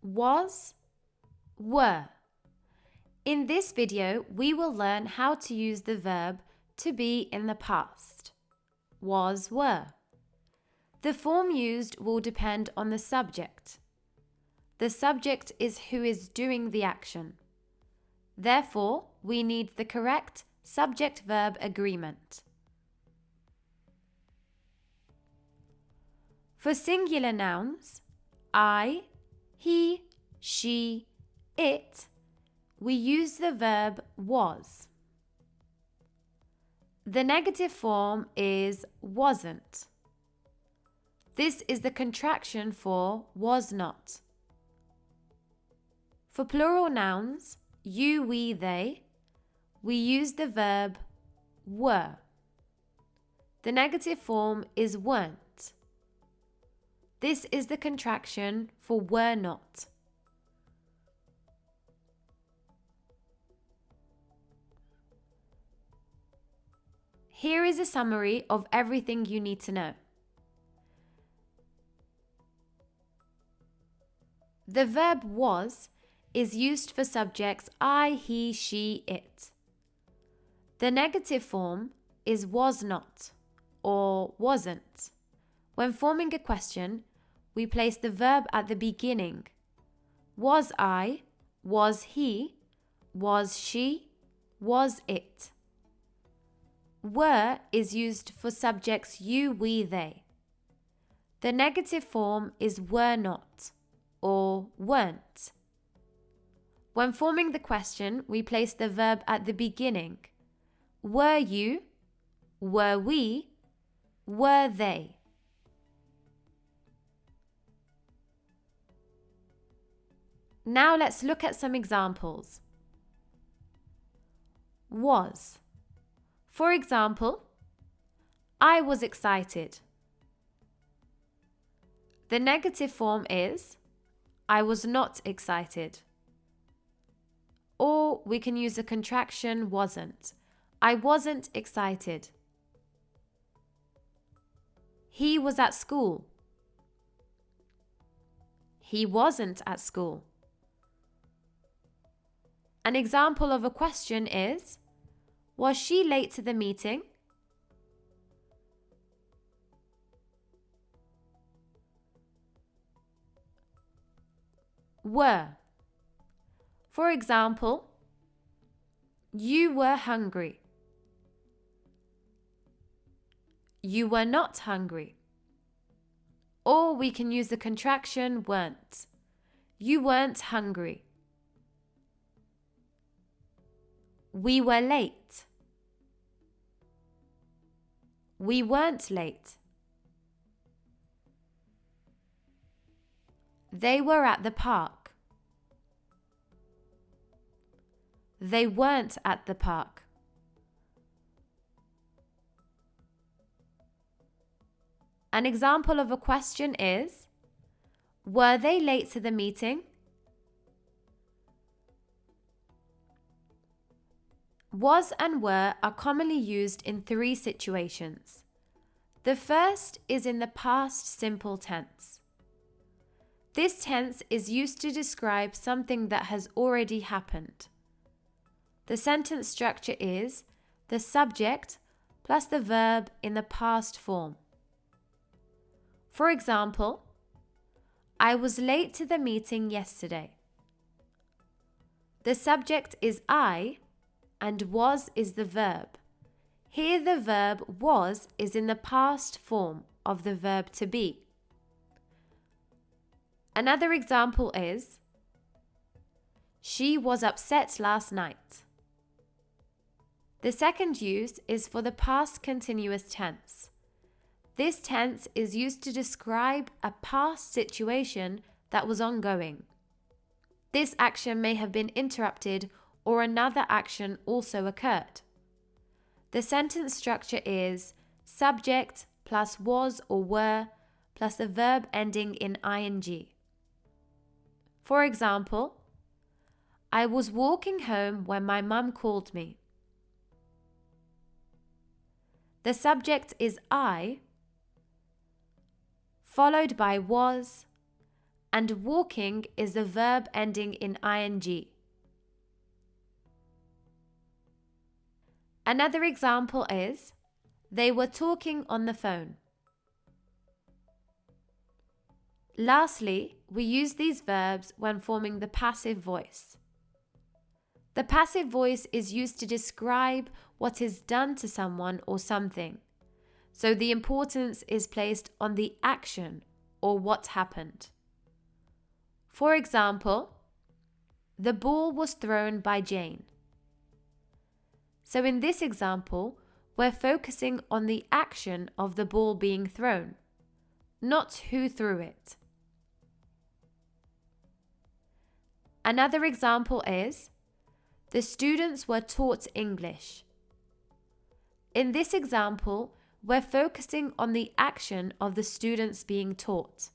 was, were. In this video, we will learn how to use the verb to be in the past. Was, were. The form used will depend on the subject. The subject is who is doing the action. Therefore, we need the correct subject-verb agreement. For singular nouns, I, he, she, it, we use the verb was. The negative form is wasn't. This is the contraction for was not. For plural nouns, you, we, they, we use the verb were. The negative form is weren't. This is the contraction for were not. Here is a summary of everything you need to know. The verb was is used for subjects I, he, she, it. The negative form is was not or wasn't. When forming a question, we place the verb at the beginning. Was I, was he, was she, was it. Were is used for subjects you, we, they. The negative form is were not or weren't. When forming the question, we place the verb at the beginning. Were you, were we, were they. Now let's look at some examples. Was. For example, I was excited. The negative form is I was not excited. Or we can use the contraction wasn't. I wasn't excited. He was at school. He wasn't at school. An example of a question is, was she late to the meeting? Were. For example, you were hungry. You were not hungry. Or we can use the contraction weren't. You weren't hungry. We were late. We weren't late. They were at the park. They weren't at the park. An example of a question is, were they late to the meeting? Was and were are commonly used in three situations. The first is in the past simple tense. This tense is used to describe something that has already happened. The sentence structure is the subject plus the verb in the past form. For example, I was late to the meeting yesterday. The subject is I and was is the verb. Here the verb was is in the past form of the verb to be. Another example is, she was upset last night. The second use is for the past continuous tense. This tense is used to describe a past situation that was ongoing. This action may have been interrupted or another action also occurred. The sentence structure is subject plus was or were plus the verb ending in ing. For example, I was walking home when my mum called me. The subject is I, followed by was, and walking is the verb ending in ing. Another example is, they were talking on the phone. Lastly, we use these verbs when forming the passive voice. The passive voice is used to describe what is done to someone or something, so the importance is placed on the action or what happened. For example, the ball was thrown by Jane. So in this example, we're focusing on the action of the ball being thrown, not who threw it. Another example is, the students were taught English. In this example, we're focusing on the action of the students being taught.